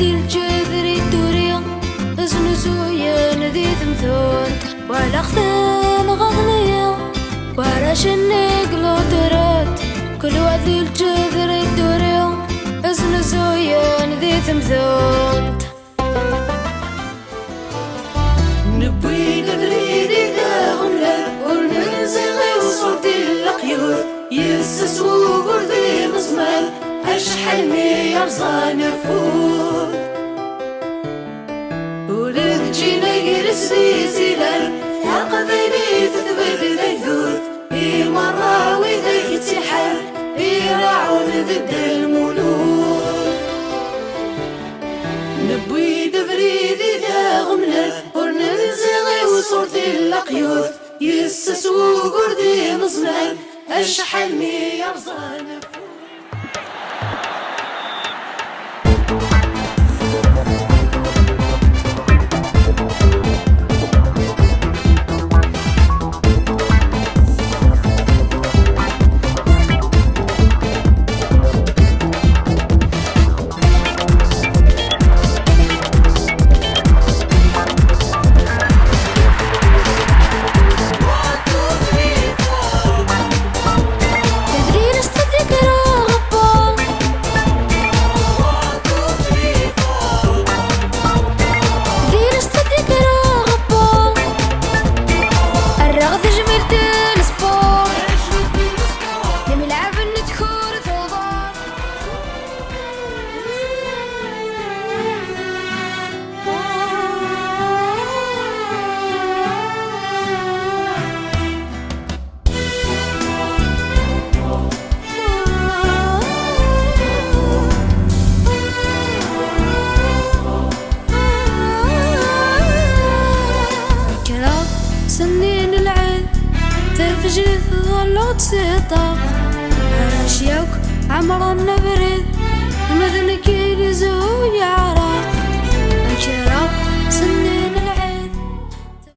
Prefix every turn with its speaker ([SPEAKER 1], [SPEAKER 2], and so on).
[SPEAKER 1] ذي الجذر الدوري زنزويا ذي ثمثون ولا خذان غضنية ولا شنق لو درات كل وذي الجذر الدوري زنزويا ذي ثمثون نبوي قدري ذا غملة وننزغي وصوتي القيور يسسو قرذي مزمال أشحال مي أرزان فور ولك جينا يرس لي زلال عقبني تثبت الهدور مرة وإذا يتحال يراعون ضد الملوك نبوي دبريدي ذا غملة وننزغي وصوتي القيور يسسو قرذي مزمال أشحال مي أرزان سنين العين تفجر ظلوت سطاف أشياك عمر النبرد مذنك يلزو يعرف